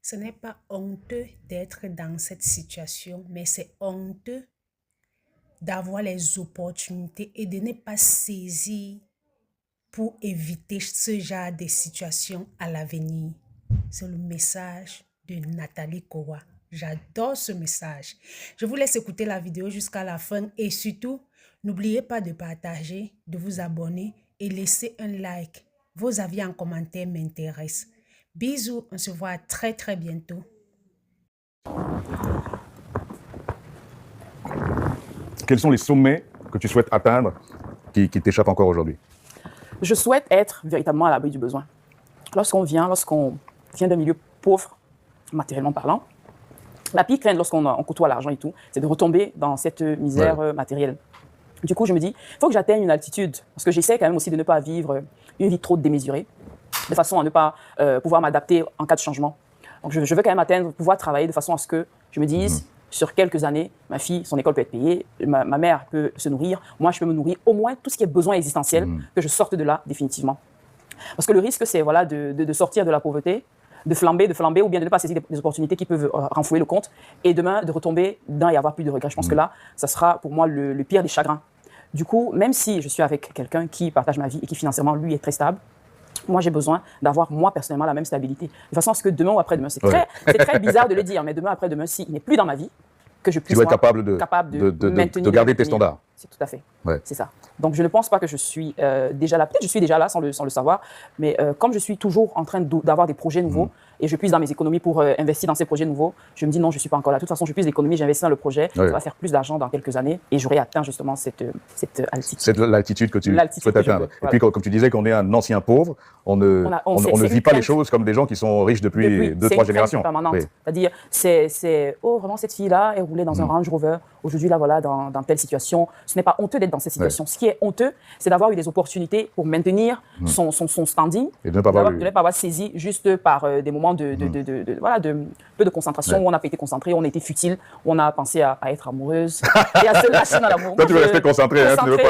Ce n'est pas honteux d'être dans cette situation, mais c'est honteux d'avoir les opportunités et de ne pas saisir pour éviter ce genre de situation à l'avenir. C'est le message de Nathalie Kowa. J'adore ce message. Je vous laisse écouter la vidéo jusqu'à la fin et surtout, n'oubliez pas de partager, de vous abonner et laisser un like. Vos avis en commentaire m'intéressent. Bisous, on se voit très bientôt. Quels sont les sommets que tu souhaites atteindre qui t'échappent encore aujourd'hui? Je souhaite être véritablement à l'abri du besoin. Lorsqu'on vient d'un milieu pauvre, matériellement parlant, la pire crainte lorsqu'on côtoie l'argent et tout, c'est de retomber dans cette misère matérielle. Du coup, je me dis, il faut que j'atteigne une altitude, parce que j'essaie quand même aussi de ne pas vivre une vie trop démesurée, de façon à ne pas pouvoir m'adapter en cas de changement. Donc, je veux quand même atteindre, pouvoir travailler de façon à ce que je me dise, sur quelques années, ma fille, son école peut être payée, ma mère peut se nourrir, moi, je peux me nourrir, au moins tout ce qui est besoin existentiel, que je sorte de là définitivement. Parce que le risque, c'est voilà, de sortir de la pauvreté, de flamber, ou bien de ne pas saisir des opportunités qui peuvent renflouer le compte, et demain, de retomber dedans et avoir plus de regrets. Je pense que là, ça sera pour moi le pire des chagrins. Du coup, même si je suis avec quelqu'un qui partage ma vie et qui financièrement, lui, est très stable, moi, j'ai besoin d'avoir, moi, personnellement, la même stabilité. De façon à ce que demain ou après-demain, c'est très bizarre de le dire, mais demain, après-demain, s'il n'est plus dans ma vie, que je puisse tu vas être capable de garder tes standards. C'est tout à fait. C'est ça. Donc, je ne pense pas que je suis déjà là. Peut-être que je suis déjà là sans le savoir, mais comme je suis toujours en train d'avoir des projets nouveaux et je puise dans mes économies pour investir dans ces projets nouveaux, je me dis non, je ne suis pas encore là. De toute façon, je puise l'économie, j'investis dans le projet, ça va faire plus d'argent dans quelques années et j'aurai atteint justement cette altitude. C'est l'altitude que tu souhaites atteindre. Et puis, comme tu disais qu'on est un ancien pauvre, on ne vit pas les choses comme des gens qui sont riches depuis 2-3 générations. C'est-à-dire, vraiment, cette fille-là est roulée dans un Range Rover. Aujourd'hui, là, voilà, dans telle situation. Ce n'est pas honteux d'être dans cette situation. Ce qui est honteux, c'est d'avoir eu des opportunités pour maintenir son standing et de ne pas avoir saisi juste par des moments de peu de concentration où on n'a pas été concentré, on a été futile, où on a pensé à être amoureuse et à se lâcher dans l'amour. Toi, tu veux rester concentré, hein, tu ne veux pas.